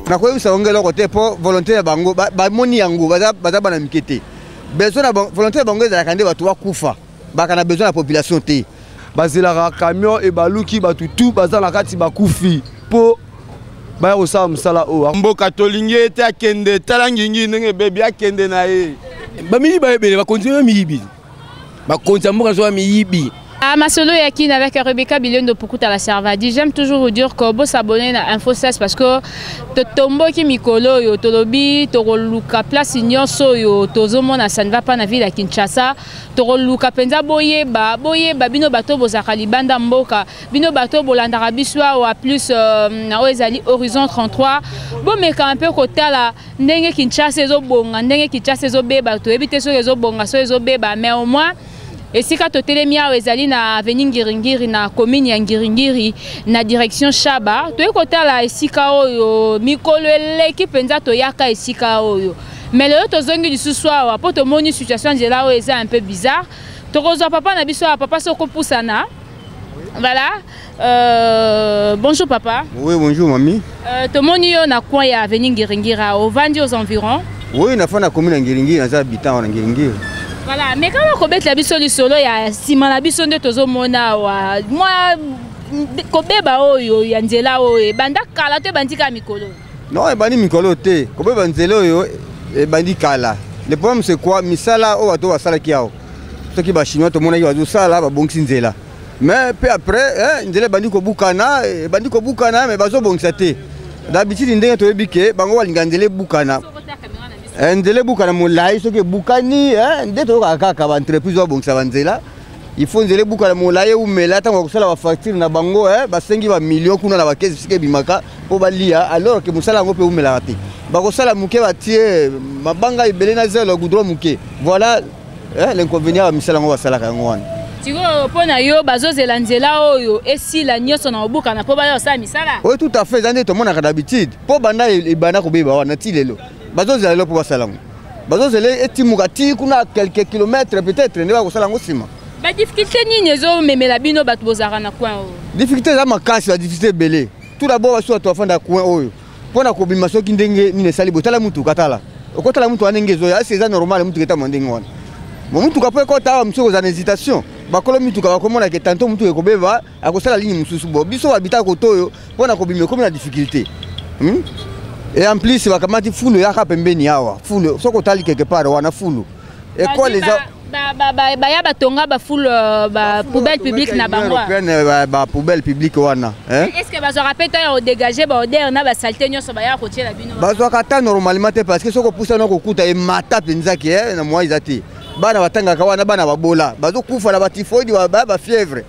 Na quoi ça ongela côté pour volontaire bango ba moni yango baza bana mikete. Besoin na volontaire bango za kande batu kufa. Ba kana besoin la population te. Bazela camion et baluki batutu baza na kati bakufi po ba osala musala o. Mboka tolinge te akende talangingi ndenge bebe akende na ye. Ba miyi ba ebele ba continue miyibi. Ba continue mboka zo miyibi. Masolo Yakin avec Rebecca Billion de Pukuta la Servadi. J'aime toujours vous dire que vous s'abonner à Info 16 parce que tombo qui mikolo yo tolobi toroluka place nyonso yo tozomo na ça ne va pas na ville à Kinshasa toroluka penza boye ba bino bato bozaka libanda mboka bino bato bolanda rabiswa ou plus na ezali horizon 33 bon mais quand un peu kotala ndenge Kinshasa ezobonga ndenge Kinshasa ezobeba to ebite so ezobonga so ezobeba mais au moins et si quand Telemia ezali na avenue Ngiringiri na commune ya Ngiringiri na direction Shaba to ekota la esika oyo mikolo eleki penza to yaka esika oyo mais le to zongi du soir wa poto moni situation nzela oyo eza un peu bizarre to kozo papa na biso papa soko pusana voilà bonjour papa. Oui bonjour mamie. To moni yo na coin ya avenue Ngiringiri au vandi aux environs. Oui na fa na commune Ngiringiri na za habitant na Ngiringiri. Voilà, mais quand on combat la biso li solo ya sima la biso nde tozo mona wa moi kobeba oyo ya nzela oyo banda kala te bandika mikolo. Non, bandi mikolo te. Kobeba nzela oyo bandi kala. Le problème c'est quoi? Misala o bato basala kiao. Ce qui ba chinois to mona yo sala ba bongisi nzela. Mais peu après nzela bandi ko bukana mais bazo bongisa te. D'habitude ndenge to ebike bango walinga nzela bukana. Ndele bukana molai soki bukani ndeto kaka ba entreprise wa bongisa banzela il faut nzele bukana molai ou mela tango kusala ba facture na bango basengi ba million kuna na ba kesi sike bimaka po balia alors que musala ngo pe umela te ba kosala muke batie mabanga ibele na zelo goudron muke voilà l'inconvénient ba misala ngo basala ka ngwana tiko pona yo bazozela nzela oyo esi la nyoso na obukana po ba yo sa misala. Oui tout à fait zande to mona ka d'habitude po banda ibana ko beba wana tilelo bazozela lo pour salango bazozela etimuka ti kuna quelques kilomètres peut-être ne va ko salango sima ba difficulté nini ezo memela bino bato bozaka na coin oyo difficulté za makasi la difficulté belé tout d'abord baso to afanda coin oyo pona ko bima soki ndenge nini sali botala mutu katala okotala mutu anenge zo ya c'est normal mutu keta mandenge wana mutu ka po ekota msoko za hésitation bakolo mutu ka bakomona ke tanto mutu ekobeba akosala ligne mususu bo biso habita ko toyo pona ko bima comme la difficulté et en plus bakamati fulu ya pembeni hawa fulu soko tali quelque part wana fulu et quoi les ya batonga ba fulu ba poubelle publique na bango ba poubelle publique wana est-ce que bazo rapeta au dégager ba odeur na ba saleté nyoso ba ya kotiela bino bazo kata normalement parce que soko poussa na kokuta e mata penza ke na moi izati bana batanga kawana bana babola bazo kufa na ba typhoid ba fièvre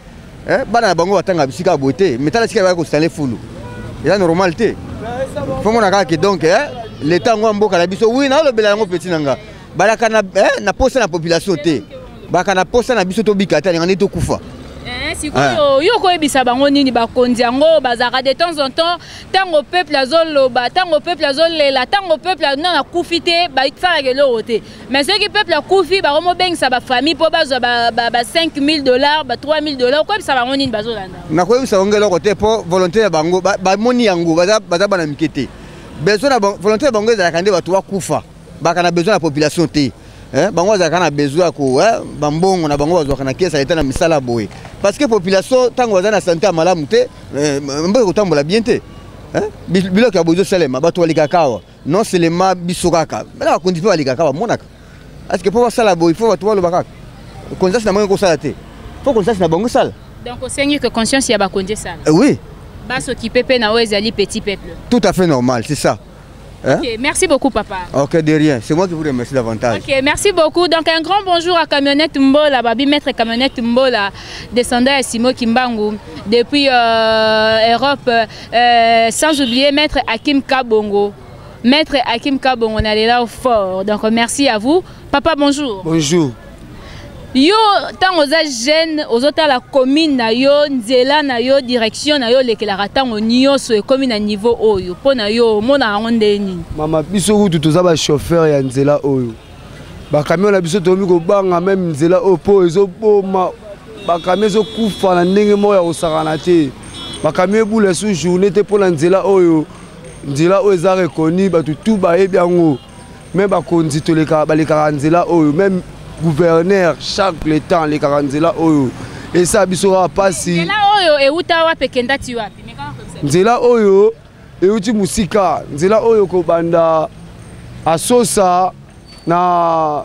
bana bango batanga bisika beauté metala sika ba ko installer fulu ya normalité. Faut mon agaki donc l'état ngomboka la biso oui na lo bela ngo petit nanga balaka na posa na population te baka na posa na biso to bikata ngani to kufa sikoyo yo ko ebisa bango nini bakonzi yango bazaka de temps en temps tango peuple azoloba tango peuple azolela tango peuple non na kufite ba itfara ke lo roté mais ce qui peuple akufi ba romo bengisa ba famille po bazo ba $5,000 ba $3,000 ko ebisa bango nini bazolanda na ko ebisa ngelo roté po volontaire bango ba moni yango baza bana mikete besoin na volontaire bango za kande batu kufa baka na besoin la population te bango za kana besoin ko bambongo na bango bazo kana kesa eta na misala boye parce que population tango baza na santé malamu te mbo ko tambola bien te bilo ka bozo salema bato walikakawa non seulement bisokaka bala ko ndipe walikakawa monaka est-ce que pour sala boye il faut bato walo bakaka conscience na bango ko sala te faut conscience na bango sala donc on sait que conscience ya ba konje sala oui baso qui pepe na ezali petit peuple tout à fait normal c'est ça. Ok, merci beaucoup papa. Ok, de rien, c'est moi qui vous remercie davantage. Ok, merci beaucoup. Donc un grand bonjour à Camionnette Mbola, Babi Maître Camionnette Mbola, descendant à Simo Kimbangu, depuis Europe, sans oublier Maître Hakim Kabongo. Maître Hakim Kabongo, on est là au fort. Donc merci à vous. Papa, bonjour. Bonjour. Yo, tant aux jeunes, aux autres la commune na yo, nzela na yo, direction na yo, les kélaratan au nio sur commune à niveau oyo. Pona yo, mona ondeni. Mama biso route tous aba chauffeur ya nzela oyo. Ba camion la biso tomi ko banga même nzela opo ezo boma. Ba camion zo kufa na ndenge mo ya osakana te. Ba camion boule sous journée te pour la nzela oyo. nzela oyo eza reconnu bato tout bayebi yango même bakonzi balekaka nzela oyo même gouverneur chaque le temps alekaka nzela oyo esa biso kaka mpasi nzela oyo euta wapi ekendati wapi nzela oyo euti musika nzela oyo kobanda asosa na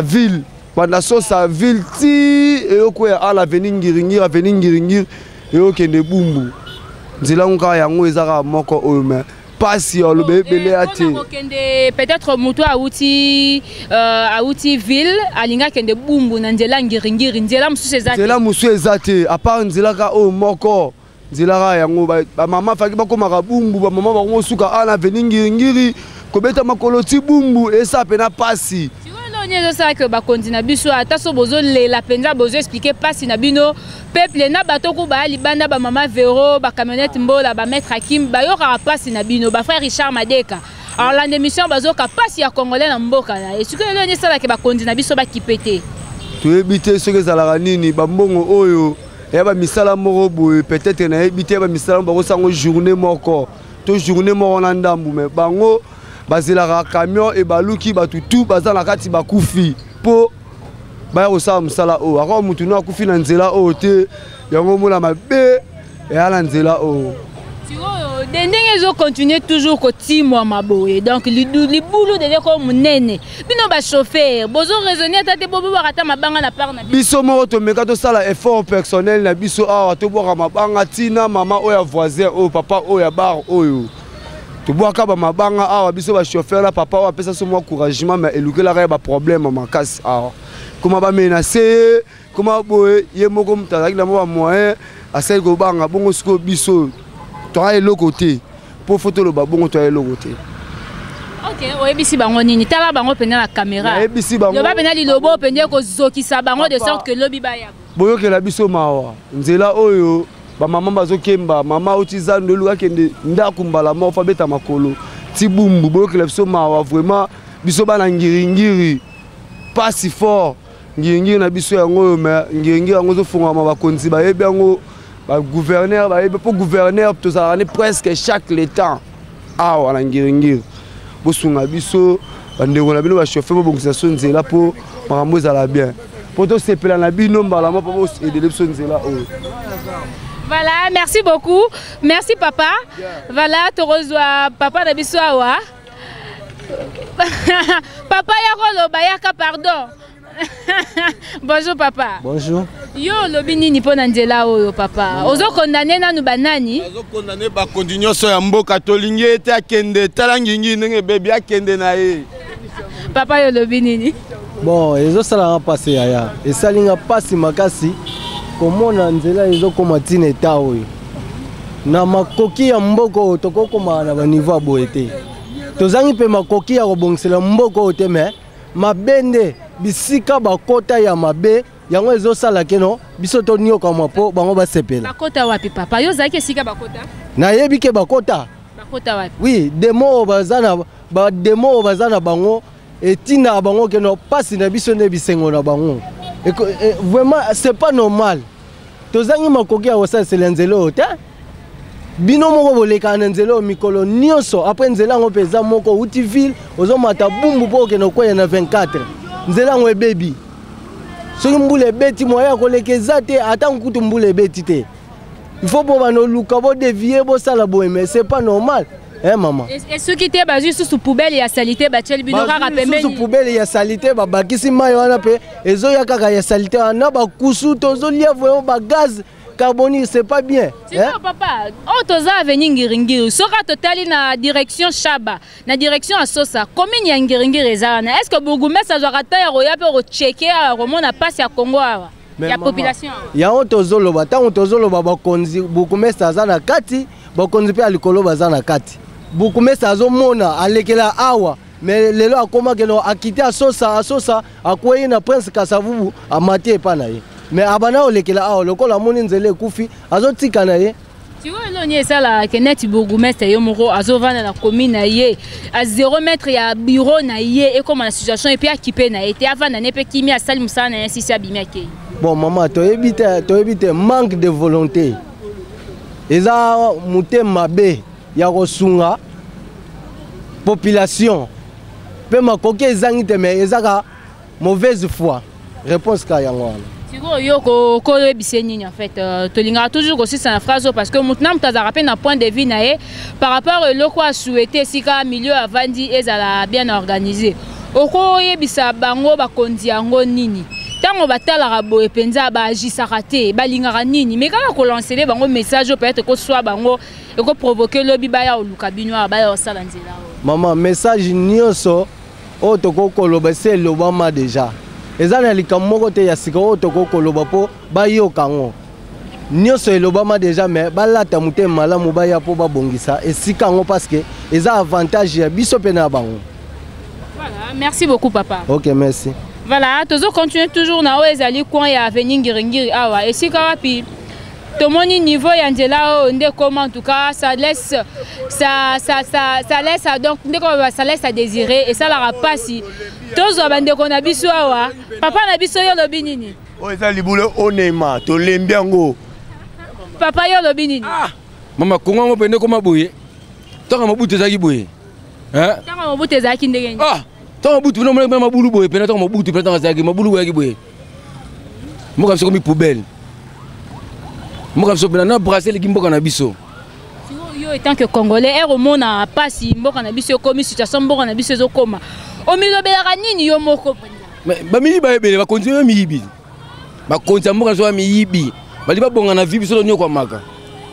ville banda sosa ville ti eyokwea ala avenir ngiringir eyokende bumbu nzela ngo kaka yango eza kaka moko oyo me pasi oloba ebele ya te peut-être moto auti ville alinga kende bumbu na nzela ngiringiri nzela mosusu eza te apart nzela kaka oyo moko nzela kaka yango bamama faki bakomaka bumbu bamama bango suka ala avenir ngiringiri kobeta makolo ti bumbu esa pena pasi ça que bakondi na biso ata so bozo lela penza bozo expliquer pasi na bino peuple na bato ko ba libanda ba mama Véro ba camionnette mbola ba maître Hakim ba yo ka pasi na bino ba frère Richard Madeka alors la émission bazo ka pasi ya congolais na mboka na et ce que le ça que bakondi na biso ba kipete to ebité ce que zalaka nini ba mbongo oyo ya ba misala moko boye peut-être na ebité ba misala ba ko sango journée moko to journée moko na ndambu mais bango bazela camion et baluki batutu baza na kati bakufi po baya kosala mosala oyo akoko mutu no akufi na nzela oyo te yango mona mabe eya na nzela oyo ndenge ezocontinue toujours kotimwa maboye donc libulu dedeko monene bino bachauffeur bozo raisonner ata te bobobaka ata mabanga na part na biso moko tomeka tosala effort personnel na biso awa tobwaka mabanga ntina mama oyo ya voisin oyo papa oyo ya bar oyo tobwaka bamabanga awa biso bachauffeur na papa oyo apesa so mwa encouragement mais elukelaka ye baproblème makasi awa koma bamenase ye koma boye ye moko moto azalaki na mwa bamoyen asali kobanga bongo sikoyo biso toya eloko te mpo fo toloba bongo toya eloko te ok oyebisi bango nini tala bango pene na caméra oyebisi bango loba pene lilobo pene kozokisa bango de sorte que lobi baya boyokela biso mawa nzela oyo bamama bazokemba mama oti zando eluka kende ndako mbala moko fa beta makolo ti bumbu boyokela biso mawa vraiment biso bana ngiringiri pasi fort ngiringiri na biso yango oyo me ngiringiri yango ezofungama bakonzi bayebi yango bagouverneur bayebi mpo gouverneur tozalaka ne presque chaque le temps awa na ngiringiri bosunga biso bandeko na bino bachauffeur bobongisa so nzela mpo makambo ezala bien mpo tosepela na bino mbala moko mpo boedele biso nzela oyo. Voilà, merci beaucoup. Merci papa. Voilà, tu reçois papa de Bissoawa. Papa Yarolo Bayaka, pardon. Bonjour papa. Bonjour. Yo lobini ni pona nzela oyo papa. Ozo condamné na nu banani? Ozo condamné ba continuer so ya mboka tolingi ete akende talangingi ndenge bébé akende na ye. Papa yo lobini ni. Bon, ezo sala passer aya. Et salinga pasi makasi. Komona nzela ezokoma tina eta oyo na makoki ya mboko tokokoma na baniveau boye te tozangi mpe makoki ya kobongisela mboko oyo te me mabende bisika bakota ya mabe yango ezosala keno biso toniokama mpo bango basepela bakota wapi papa yo ozalaki esika bakota nayebi ke bakota wapi oui demo oyo baza na bango etina bango keno pasi na biso nde bisengo na bango vraiment c'est pas normal. Tozangi makoki ya kosalisela nzela oyo te bino moko bolekana na nzela oyo mikolo nyonso apres nzela yango mpe eza moko uti ville ozomata bumbu mpo okende kokwea na 24 nzela yango ebebi soki mbula ebeti moya ya koleka eza te ata nkutu mbula ebeti te il faut mpo banoluka bodevie bosala boye mais c'est pas normal. Eh maman. Est-ce que tu es basé sur poubelle et à salité bachel bino kaka pembeni? Sur poubelle et à salité ba bakisi mayo wana pe ezo ya kaka ya salité wana ba kusu tozo lia voyo ba gaz carbonique c'est pas bien. C'est ça papa. Oh toza avenir ngiringiri. Soka totali na direction Chaba, na direction Asosa. Combien ya ngiringiri ezana? Est-ce que bourgmestre azwaka ta ya roya pe ro checker romona passe ya Congo awa? Ya population. Ya tozo loba ta tozo loba ba konzi bourgmestre azana kati, ba konzi pe alikolo bazana kati. Bourgmestre azomona alekela awa mais lelo akoma keno akite asosa akwei na Prince Kasavubu amati epa na ye mais abana olekela awa lokola moni nzele ekufi azotika na ye. Tu vois l'on est ça la keneti bourgmestre yo moko azovana na commune na ye à 0 mètre ya bureau na ye et comme la situation et puis équipé na été avant na ne pe kimi asali musana na si sa bimake. Bon maman to évite manque de volonté. Eza mutema mabe ya kosunga population pe makoki ezangi te mais ezaka mauvaise foi réponse ka yango wana siko yo koyebisa nini en fait tolingaka toujours kosisa na phrase parce que maintenant moto azalaka mpe na point de vue na ye par rapport eloko asouhaite esika milieu avandi ezala bien organisé okoyebisa bango bakonzi yango nini ntango batalaka boye mpenza baagisaka te balingaka nini mais kaka kolancele bango message peut-être ekoswa bango ekoprovoke lobi baya oluka bino awa baya osala nzela oyo mama message nyonso oyo tokokoloba se elobama déjà eza na likambo moko te ya sika oyo tokokoloba mpo bayoka ngo nyonso elobama déjà mais balata motema malamu baya mpo babongisa esika yango parce que eza avantage ya biso mpe na bango. Voilà, merci beaucoup papa. Ok, merci. Voilà, toujours continuer toujours na ezali coin ya avenue Ngiringiri awa esika wapi tomoni niveau ya nzela o nde comment en tout cas ça laisse donc ndeko ça laisse à désirer et ça la rapasi tozo bande ko na biso awa papa na biso yo lobi nini o eza libule onema to lembiango papa yo lobi nini mama kongo mo pende ko maboye toka mabutu ezaki boye toka mabutu ezaki ndenge nini tant mabutu no mona mabulu boye pende toka mabutu pende toka ezaki mabulu boye ki boye mo ka biso ko mi poubelle mo ka biso pende na brasser les mboka na biso yo étant que congolais ero mona pasi mboka na biso komi situation mboka na biso ezokoma omilobelaka nini yo moko mais bamili bayebele bakontinue miyibi bakontinue mboka so miyibi bali babonga na vie biso nyo kwa maka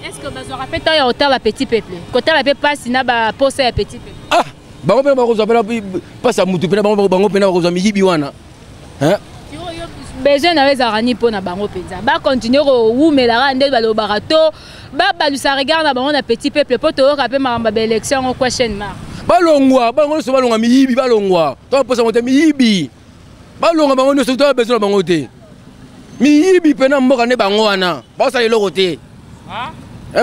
est-ce que bazora peta ya hotel la petit peuple côté la pe pasi na ba posa ya petit peuple bango pena bakozwa pena pasa mutu pena bango pena bakozwa miyibi wana besoin na ezaka ni mpona bango mpenza bakontinue kowumelaka nde balobaka to babalusa regard na bango na petit peuple mpo toyoka mpe makambo baélection yango question mark balongwa bango nyonso balongwa miyibi balongwa tobaposa ngo te miyibi balongwa bango nyonso to babesoin na bango te miyibi pena mboka nde bango wana baosala eloko te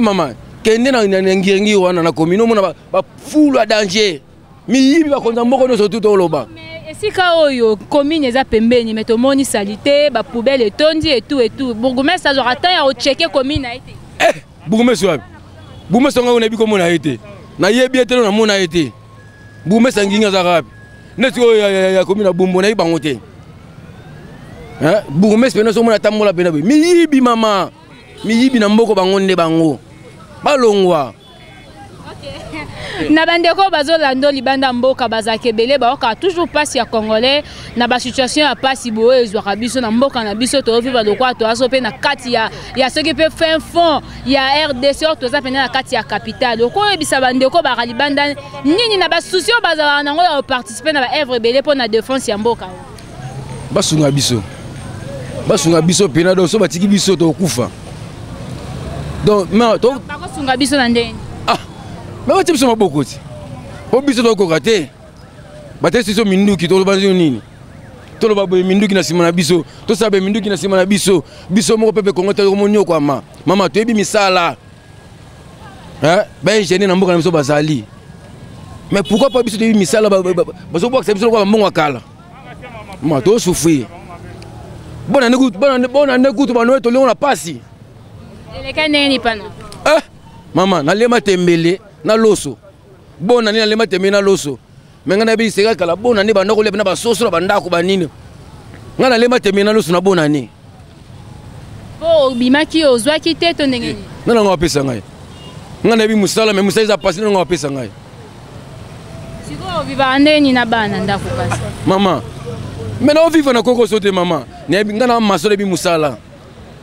mama kende na ngirengiri wana na komine omona bafulu ya danger miyibi bakonza mboka nyonso tu toloba esika oyo commune eza pembeni mais tomoni salite bapoubele etondi etu bourgmestre azwaka temps ya ocheke commune na ye te bourgmestre wapi bourgmestre nga onayebi komona ye te nayebi ete namona ye te bourgmestre ngingi azaka wapi neti oyo ya commune ya bumbu nayebi bango te bourgmestre pene somona atambola pene boye miyibi mama miyibi na mboko bango nde bango balongwa na bandeko bazolanda libanda mboka bazaka ebele baoka toujours pasi ya congolais na basituation ya pasi boye ezwaka biso na mboka na biso toovivre lokwa toazo mpe na kati ya soki mpe fin fond ya RDC oyo toza pene na kati ya capitale okoyebisa bandeko baka libanda nini na basusi oyo bazalaka nango ya koparticipe na baevre ebele mpo na défense ya mboka basunga biso pena donc so batiki biso tokufa donc bakosunga biso na ndeni mais batie biso maboko ti po biso tokoka te batesi biso minduki toloba nini toloba boye minduki na nsima na biso tosala minduki na nsima na biso biso moko pepe kongo tokomoni okwama mama toyebi misala baingénieur na mboka na biso bazali mais pourquoi pas biso toyebi misala bazobwakisa biso lokwa bambongo akala mama tosouffrir bona nde kutu banoye tolingo na pasi eleka neni pana mama nalema tembele na loso bona ni nalema tembele na loso menga na biseka kala bona ni bandako lebe na basoso na bandako banini nga nalema tembele na loso na bona ni po bimaki ozwaki te to ndenge ni nana nga wapesa ngai nga na bi musala mais musala za pasi nga wapesa ngai siko viva ndeni na bana ndako kasi mama mena o viva na koko sote mama ni nga na masole bi musala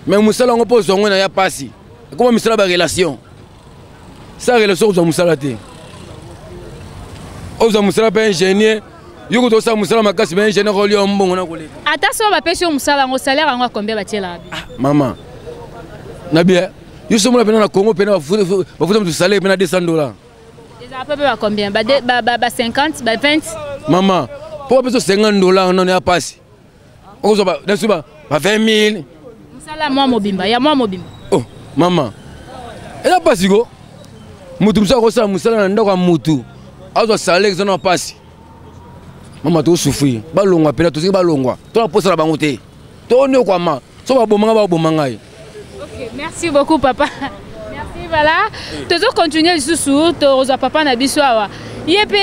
mais musala ngo pozo ngwe na ya pasi comment misala ba relation ça relation aux musala te aux musala pa ingénieur yoko to sa musala makasi ba ingénieur ko lio mbongo na koleka ata so ba pesi musala ngo salaire ngo combien ba tiela mama na bien yo so mona pena na Congo pena ba futa mu salaire pena $200 déjà peu ba combien ba 50 ba 20 Maman, pour peso $50 non ya pasi. Ozo ba na suba ba 20 000. Musala moi mobimba, ya moi mobimba. Oh, maman. Ela pasi go. Mutu msa ko sa musala na ndako mutu. Azo salaire zona pasi. Mama to souffrir. Ba longwa pela to se ba longwa. To la posa la bango te. To ne kwa ma. So ba bomanga ba bomanga. OK, merci beaucoup papa. Merci. Voilà, tu dois continuer sous tu papa na biso awa. Yépe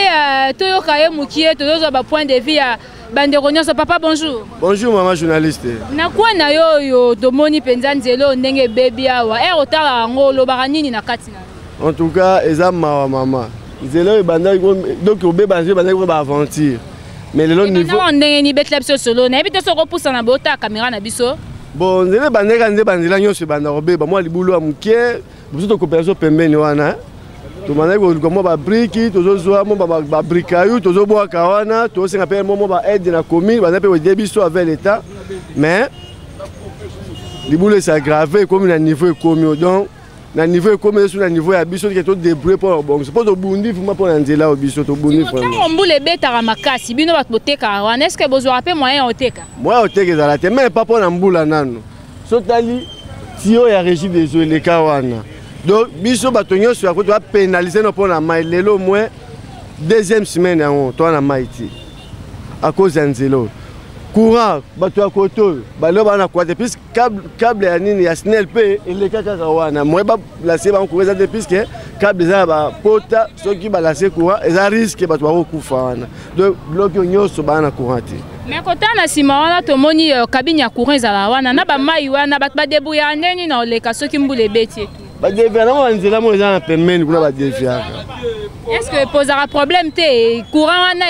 toyo kaye mukie tu dois point de vue à Banderonio so papa bonjour. Bonjour maman journaliste. Na kwa na yo domoni penza nzelo ndenge baby awa. Otala ngo lobaka nini na kati na. En tout cas, eza maman. Nzelo banda donc au bébé banda ko ba aventure. Mais le niveau on ndenge ni betlab solo na ebite so ko poussa na bota caméra na biso. Bon, nzelo banda kanze bandela nyonso banda ko beba moi libulu ya mukie, biso to coopération pembeni wana. To manda ko ko mo ba briki, to zo zo mo ba brikayu, to zo boa kawana, to senga pe mo ba aide na commune, banda pe o debiso avec l'état. Mais libulu c'est aggravé comme na niveau commun donc na niveau comme sur na niveau ya biso qui to débrouiller pour bon c'est pas to bundi vraiment pour nzela biso to bundi vraiment quand on boule beta makasi bino bat boteka wana est-ce que besoin rappeler moyen oteka moi oteka za la te mais pas pour na mbula nano sotali tio ya régime des eaux les kawana donc biso batonyo sur ko to pénaliser no pour na mai lelo moins deuxième semaine en to na maiti à cause nzelo courant bato ya koto balo bana kwa depuis câble ya nini ya SNELP eleka kaka wana moi ba placer ba courant depuis que câble za ba pota soki ba laisser courant eza risque bato ba kokufa wana donc bloc nyonso bana courant te mais kota na sima wana to moni cabine ya courant za wana na ba mai wana ba débrouiller ndeni na oleka soki mbule beti etu ba déviant na nzela mo eza na pembeni kuna ba déviant. Est-ce que posera problème te courant wana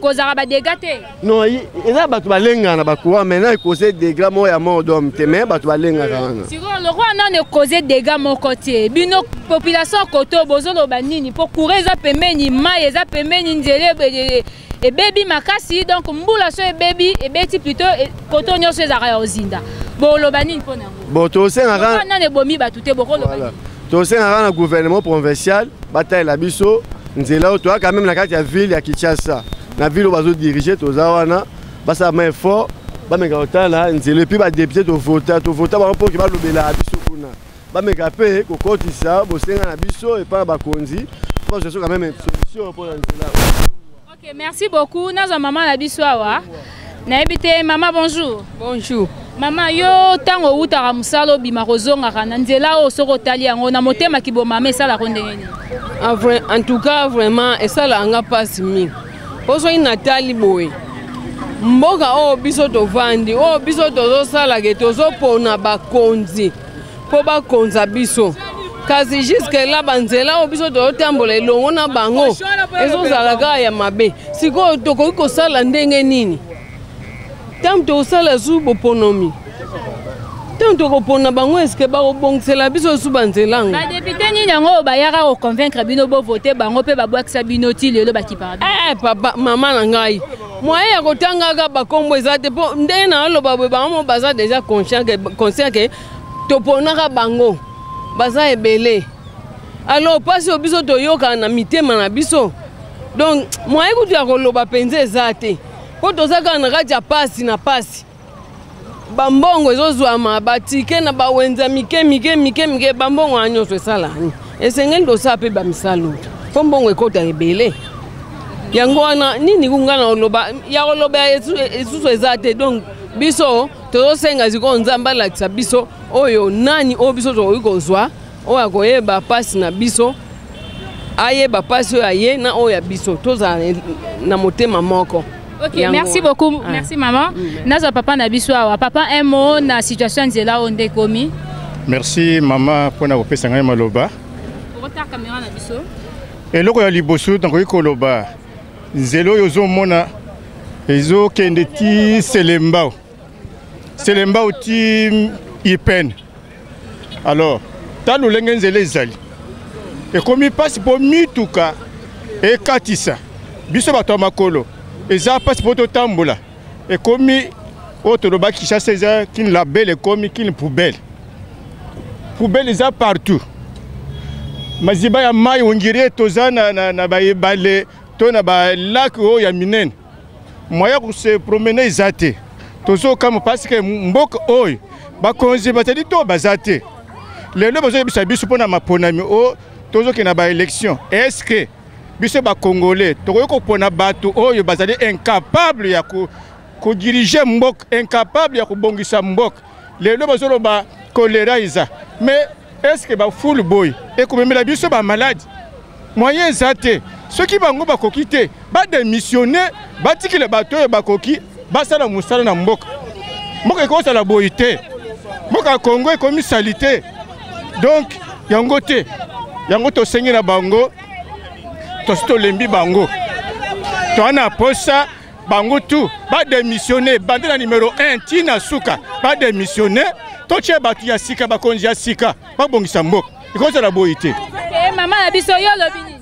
causera ba dégâts te? Non, eza bato balenga na ba courant maintenant il cause des dégâts mo ya mort d'homme te mais bato balenga kana. Si le roi non cause dégâts mon côté. Bino population koto bozolo banini pour courir za pembeni mai za pembeni nzele et baby makasi donc mbula so e baby et beti plutôt koto nyoso ezara ozinda. Bon lo banini pona. Bon to senga kana. Non ne bomi batute boko lo banini. To senga na gouvernement provincial bataille la biso nzela to quand même na kati ya ville ya Kinshasa na ville bazo diriger to za wana basa main fort ba meka otala nzela puis ba député to voter ba pour ki ba lobela biso kuna ba meka pe ko kotisa bo senga na biso et pas ba konzi pour je suis quand même une solution pour nzela. OK, merci beaucoup. Nazo maman na biso awa. Na ebité maman bonjour. Bonjour. Maman yo tango utara musalo bima kozonga kana nzela o soko tali yango na motema kiboma mesala kondengeni. En tout cas vraiment esala anga passe mi. Poso inatali boy. Mboka o biso to vandi o biso to sala ke to pona bakonzi. Po bakonza biso. Kasi jusque là banzela o biso to tambola elongo na bango. Ezo zala ka ya mabe. Siko to ko sala ndenge nini? Tanto sala subo ponomi. Tanto ko pona bango eske ba obongisela biso subanzelanga. Ba député ni yango ba yaka ko convaincre bino bo voter bango pe ba bwakisa bino ti lelo ba ki pardon. Papa maman na ngai. Moi ya ko tanga ga ba kombo ezate po nde na lo ba ba mo baza déjà conscient que to pona ka bango. Baza ebele. Alors passe o biso to yoka na mitema na biso. Donc moi ekuti ya ko loba penze ezate. Ko tozaka na kati ya pasi na pasi bambongo ezozwama batike na bawenza mike bambongo anyonso esalani esengeli tosala mpe bamisalo po mbongo ekota ebele yango wana nini kungana oloba ya koloba esusu eza te donc biso tozosenga sikoyo nzambe alakisa biso oyo nani oyo biso tokoki kozwa oyo akoyeba pasi na biso ayeba pasi oyo aye na oyo ya biso tozala na motema moko. OK, merci beaucoup. Merci maman. Nazo papa na biso awa. Papa un mot na situation nzela onde komi. Merci maman pour na kopesa ngai maloba. Rota caméra na biso. Eloko ya liboso tango koloba. Nzelo yozo mona ezo kende ti Selembao. Selembao ti Ipen. Alors, talo lenge nzela ezali. E komi passe pour mituka e katisa. Biso bato makolo. Eza passe pour to tambola. Et comme autre Kinshasa eza kin label et comme kin poubelle. Poubelle eza partout. Maziba ya mai ongire tozana na ba ebale to na ba lac o ya minen. Moya ko se promener ezate. Tozo comme parce que mbok oy ba konzi batadi to bazate. Lelo bozo bisa biso pona maponami o tozo ke na ba élection. Est-ce que biso ba congolais tokoki kopona bato oyo bazali incapable ya ko diriger mbok incapable ya kobongisa mbok lelo bazoloba kolera iza mais est-ce que ba full boy et comme la biso ba malade moyen zate ceux qui bango ba kokite ba démissionner ba tikile bato ba koki ba sala musala na mboka mboka ko sala boyité mboka Congo e komi salité donc yango to sengi na bango to lembi bango to ana posa bango tout ba démissionner bandela numéro 1 tina suka ba démissionner to che batu ya sika ba konji ya sika ba bongisa mboka ikoza la boyité. Maman la biso yo lobini.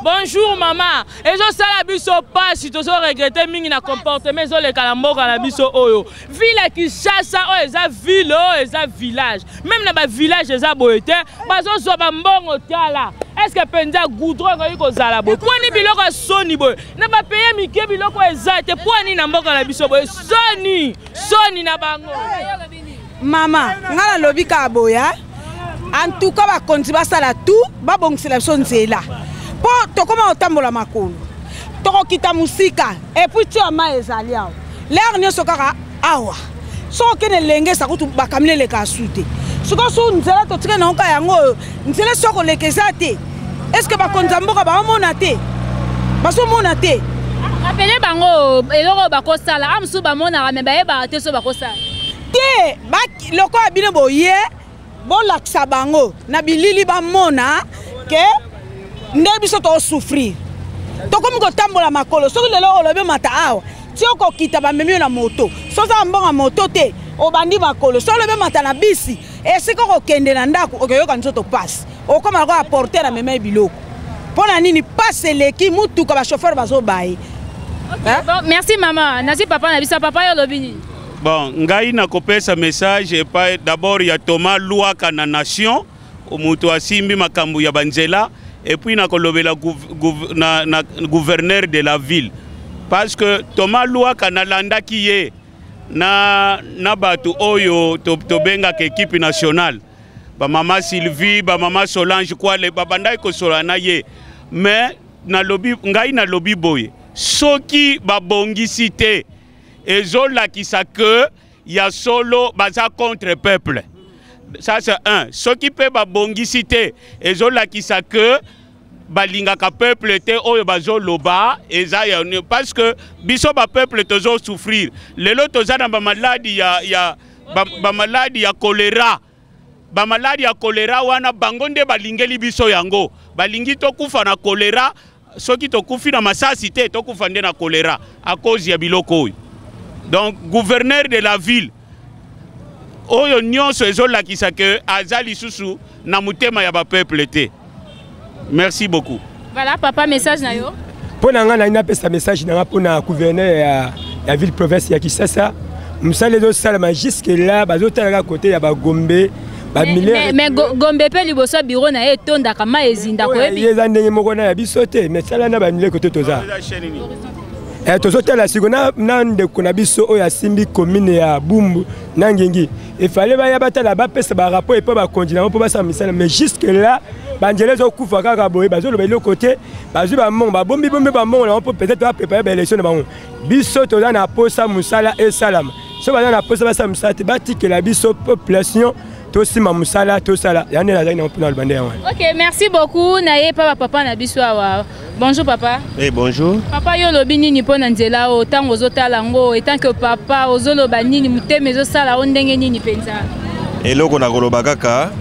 Bonjour maman. Et je sais la biso pas si tu as regretté mingi na comportement zo le kalamboka la biso oyo. Ville qui chasse o eza ville o eza village. Même na ba village eza boyete, bazo zo ba mbongo tiala. Est-ce que penza goudron ko ko zala boy. Poni biloko soni boy. Na ba payer mike biloko eza te poni na mboka la biso boy. Soni na bango. Mama, ngala lobika boya. En tout cas, va continuer à tout, va bon sélection nzela. Pour to comment otambola makolo. To kita musika et puis tu as ma ezalia. L'air ne sokara awa. So kene lenge sa kutu bakamile le kasute. Soko so nzela to tika na onka yango nzela soko le kesate. Est-ce que ba konzamboka ba mona te? Ba so mona te. Rappelez bango eloko bakosala amsu ba mona me ba eba te so bakosala. Te ba loko abine boye. Bon laksa bango na bilili ba mona ke ndebiso to souffrir to komi ko tambola makolo so lelo olobe mata awa ti oko kita ba memi na moto so za mbonga moto te o bandi makolo so lobe mata na bisi e siko ko kende na ndako okeyoka nzoto passe o koma ko apporter na meme biloko pona nini passe leki mutu ka ba chauffeur bazo baye. Bon, merci maman. Nasi papa na bisa papa yo lobini. Bon, ngai na kopesa message pa d'abord ya Thomas Luaka na nation omuto asimbi makambu ya banzela et puis na kolobela na gouverneur de la ville parce que Thomas Luaka na landa kiye na batu oyo to benga ke équipe nationale ba mama Sylvie ba mama Solange kwa le babandai ko solana ye mais na lobby ngai na lobby boy soki ba bongisi te ezola qui sa que y a solo baza contre peuple. Ça c'est un. Ce qui peut ba bongicité ezola qui sa que balinga ka peuple te oyo bazo loba ezaya parce que biso ba peuple tozo souffrir. Lelo toza na ba maladie ba maladie ya choléra. Ba maladie ya choléra wana bangonde balingeli biso yango. Balingi to kufa na choléra, soki to kufi na masasi te to kufa nde na choléra à cause ya biloko oyo. Donc, gouverneur de la ville, oyo nyonso ezola kisake azali susu na mutema ya ba peuple te. Merci beaucoup. Voilà, papa, message na yo. Pour nga na ina pesa message na pour na gouverneur ya ville province ya Kinshasa. Musale do salama jusque là bazotala côté ya ba Gombe. Mais Gombe pe liboso bureau na etonda kama ezinda ko ebi. Yeza ndenge moko na ya bisote mais sala na ba mile côté toza. Tozotala sikona nande kuna biso oya simbi commune ya Bumbu nangengi il fallait ba ya batala ba pesa ba rapport et pas ba continent pour ba sa misala mais jusque là banjele zo kufa kaka boye bazo le belo côté bazo ba mon ba bombi ba mon on peut peut-être pas préparer ba élection ba biso toza na posa musala et salam so ba na posa ba sa musala te ba tike la biso population aussi ma musala to sala yani la zaina pour le bandé. OK, merci beaucoup naye papa na biso awa. Bonjour papa. Eh bonjour. Papa yo lobini ni pona nzela o tango zotala ngo etant que papa ozoloba nini muteme zo sala ondenge nini penza. Eloko na koloba kaka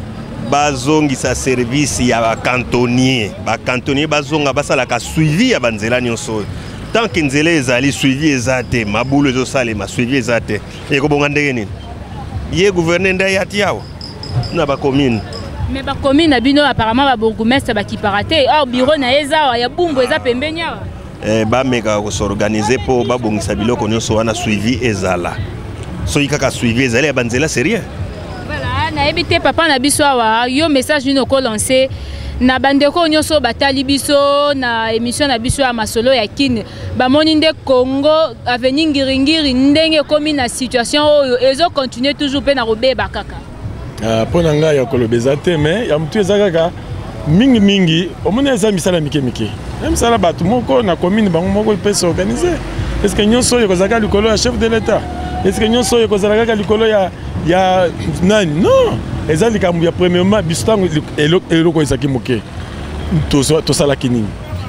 bazongisa service ya ba cantonnier bazonga basala ka suivi ya banzela nyonso. Tant que nzela ezali suivi ezate mabulu zo sala ma suivi ezate e ko bonga ndenge nini. Ye gouverneur ndayati yawo. Na ba commune. Mais ba commune na bino apparemment ba bourgmestre ba ki paraté au bureau na eza ya bumbu eza pembenya. Ba meka ko s'organiser pour ba bongisa biloko nyonso wana suivi ezala. So ikaka suivi ezala ya banzela sérieux. Voilà, na ebité papa na biso awa yo message nous ko lancer na bandeko nyonso batali biso na émission na biso ya masolo ya kine ba moninde Congo avenir ngiringiri ndenge komi na situation oyo ezo continuer toujours pe na robeba kaka. Pona nga ya kolobeza te mais ya mutu ezakaka mingi omona eza misala mike misala batu moko na commune bango moko pesa organiser est-ce que nyonso yo kozaka likolo ya chef de l'état est-ce que nyonso yo kozaka likolo ya nani non eza likambo ya premièrement biso ntango eloko ezalaki moke tosalaki nini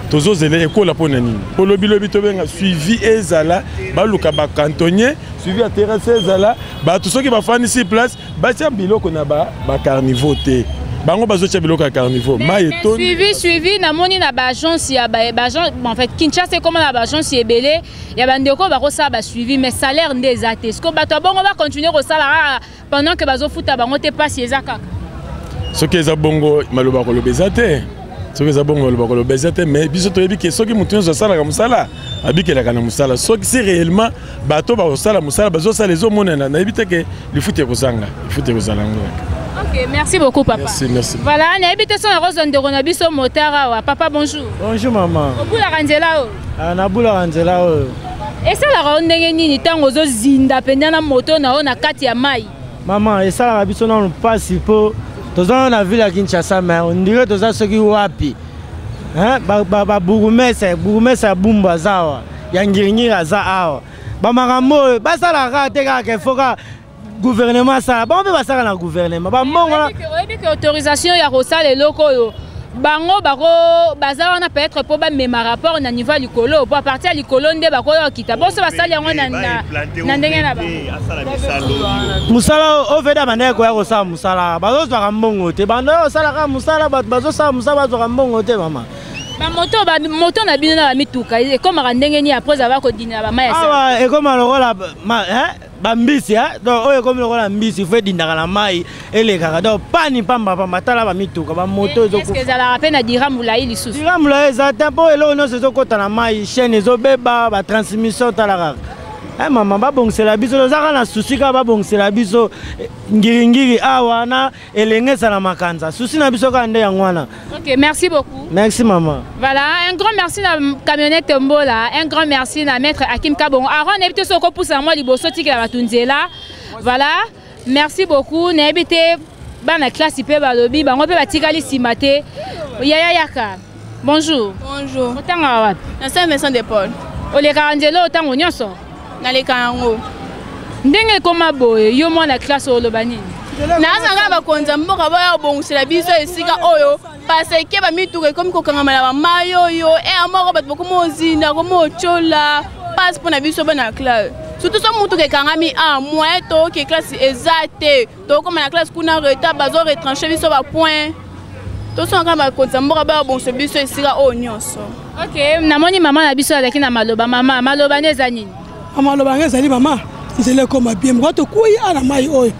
tozozela ekola mpo na nini mpo lobilobi tobenga suivi ezala baluka bacantonnier suivi ya terrasse ezala bato soki bafandisi place batia biloko na bacarnivaux te bango bazotia biloko ya carnivaux mai suivi namoni na baagence ya en fait Kinshasa ekoma na baagence ebele ya bandeko bakosala basuivi mais salaire nde eza te ceque bato ya bongo bacontinue kosala pendant que bazofuta bango te pasi eza kaka soki eza bongo maloba koloba eza te soki eza bongo maloba koloba eza te mais biso toyebi ke soki motu nyonso asalaka mosala abikelaka na mosala soki si réellement bato bakosala mosala bazosala ezomonana nayebi te ke lifuti ekozanga lifuti ekozala yango. Ok, merci beaucoup papa. Merci. Voilà, n'habite son rose de Ronabiso Motara. Papa, bonjour. Bonjour maman. Oboula Ranzela. Na boula Ranzela. Et ça la ronde nini tango zo zinda pendana moto na ona kati ya mai. Maman, et ça la biso na passe po. Toza na ville à Kinshasa mais on dirait toza soki wapi. Hein? Ba bourgmestre bumba zawa. Yangiringira za awa. Ba makambo ba sala ka te ka foka gouvernement ça bon be basaka na gouvernement ba mongo na que autorisation ya kosala eloko yo bango bako bazala na peut-être po ba mema rapport na niveau likolo po à partir likolo nde bako kita bo so basali yango na ndenge na ba musala o veda bandeko ya kosala musala bazo zwa mbongo te bando osala ka musala bazo sala musala bazo mbongo te mama moto na bino na mituka ekomaka ndenge nini après avoir kodinela bamaya awa ekoma lokola bambisi donc oyo ekomi lokola mbisi fo edindaka na mai elekaka donc pani pamba tala bamituka bamoto ezalaka mpe na diramulayi lisusu diramulayi eza te mpo eloko nyonso ezokota na mai chaîne ezobeba batransmission tala kaka mama babongisela biso tozaka na susi kaka babongisela biso ngiringiri awa na elengesa na makanza susi na biso kaka nde yango wana. Ok, merci beaucoup. Merci maman. Voilà, un grand merci à la camionnette Mbola, un grand merci à maître Hakim Kabongo. Aaron n'habite sur ko pousse moi liboso tiki la batunzela. Voilà, merci beaucoup. N'habite bana classe ipe balobi, bango pe batikali simate. Yaya Yaka. Bonjour. Bonjour. Otanga wapi? Na salle maison d'épaule. Ole karanjelo otango nyonso. Na le kango. Ndenge koma boye yo mwana classe olobani. Nazanga bakonza mboka ba bongusela biso esika oyo parce que ba mituka comme kokangama ba mayo yo amoko bato komo zinda komo chola passe pour na biso bana classe surtout so mutu ke kangami moyen to ke classe exacte to comme na classe kuna retard bazo retrancher biso ba point to so ngamba bakonza mboka ba bongusela biso esika oyo nyonso. Ok, namoni mama na biso alaki na maloba mama maloba neza nini? Maloba ngezali mama nzele koma bien mwato kuyi ana mai oyo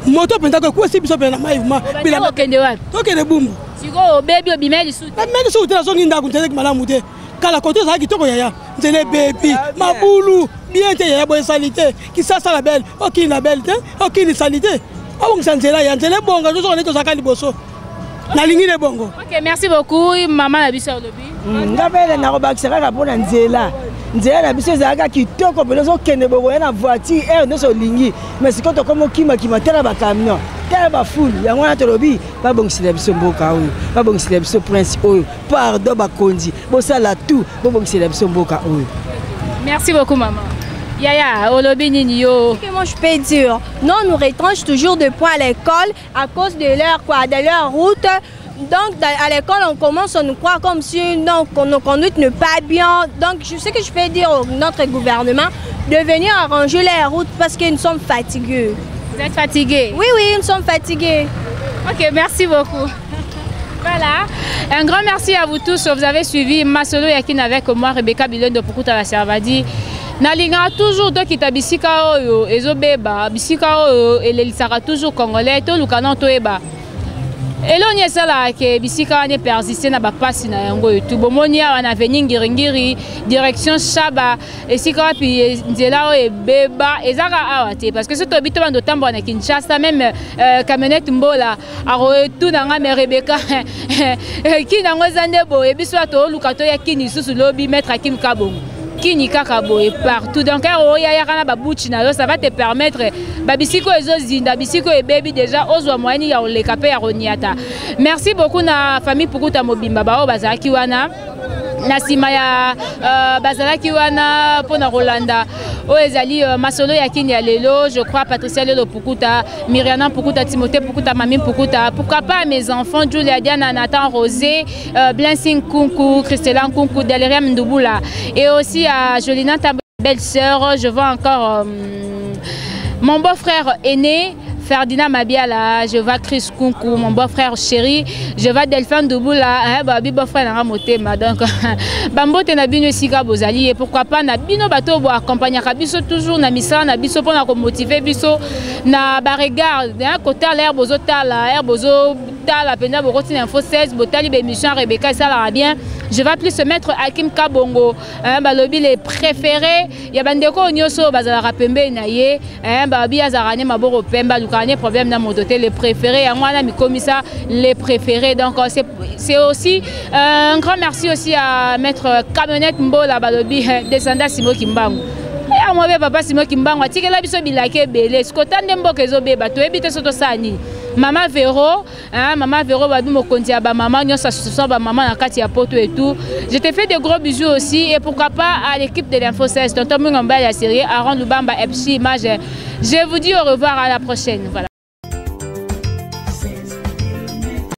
moto penda ko si biso penda mai ma bila kende wapi tokende bumbu siko baby obimeli su na meli su tela so ninda kuntele malamu te kala kote za kitoko yaya nzele baby mabulu bien te yaya bo salite ki sasa la belle okini la belle te okini salite awu nzela ya nzele bonga zo so neto zakali boso na lingine bongo. Ok, merci beaucoup maman na biso lobi ngapele na robakisa kaka pona nzela nzela na biso ezalaka kitoko pele ozokende boboya na voiture aire nyonso olingi mais sikoyo tokoma okima tala bacamion tala bafulu yango wana tolobi babongisela biso mboka oyo babongisela biso prince oyo pardon bakonzi bosala tout bobongisela biso mboka oyo. Merci beaucoup maman. Yaya, olobi nini yo? Moi je peux dire, non, nous retranchent toujours de points à l'école à cause de leur route. Donc à l'école on commence à nous croire comme si donc, nos conduites ne pas bien. Donc je sais que je peux dire à notre gouvernement de venir arranger les routes parce que nous sommes fatigués. Vous êtes fatigués? Oui, nous sommes fatigués. Ok, merci beaucoup. Voilà, un grand merci à vous tous. Vous avez suivi Masolo Yakin avec moi, Rebecca Bilon de Pukuta la Servadi. Nalinga toujours donc kita bisika oyo ezobeba bisika oyo elelisaka toujours congolais to lukana to eba. Eloni esala ke bisika ne persiste na bapasi na yango tu bomoni wana venir ngiringiri direction Shaba esika pi nzela o ebeba ezaka awate parce que ce to bito bando tambo na Kinshasa même camionnette Mbola aro tout nanga me Rebecca ki nango zande bo ebiso to lukato ya kini susu lobi maître Hakim Kabongo kini kaka boye partout donc oya kana babuchi na yo ça va te permettre babisiko ezozinda bisiko ebebi déjà ozwa moyeni ya oleka pe ya roniata. Merci beaucoup na famille Pukuta Mobimba bao bazaki wana na sima ya bazalaki wana pona Rolanda Ezali Masolo Yakini Alelo, je crois Patricia Lelo Pukuta, Myriana Pukuta, Timothée Pukuta, Mami Pukuta. Pourquoi pas mes enfants, Julia Diana, Nathan Rosé, Blansing Kunku, Christella Kunku, Deleria Ndouboula. Et aussi à Jolina, ta belle-sœur, je vois encore mon beau-frère aîné, Ferdinand Mabiala, je vois Chris Kunku, mon beau-frère chéri, je vois Delphine Douboula, beau-frère Nara Motema. Donc, Bambo Tenabino Sika Bozali, et pourquoi pas Nabino Bato pour accompagner Kabiso toujours na misa, na biso pour motiver biso, na baregard, d'un côté l'herbe aux otala, herbe aux otala, pena boroti info 16, botali bémission Rebecca et ça la bien. Je vais plus se mettre Hakim Kabongo, balobi les préférés, il y a bandeko nyoso bazala rapembe naye, babi azarane maboro pemba lukane problème na modoté les préférés, à moi là mi commissaire les préférés. Donc c'est aussi un grand merci aussi à maître Camionnette Mbola balobi descendant Simo Kimbangu. Et à moi papa Simo Kimbangu, tikela biso bilake belé, skotande mboka ezobe bato ebite soto sani. Maman Véro, Maman Véro, maman Nyosa, maman na kati ya poto et tout. Je te fais de gros bisous aussi et pourquoi pas à l'équipe de l'Info 16, tonton Mungamba la série, Aaron Lubamba, Epsi, Image. Je vous dis au revoir à la prochaine. Voilà.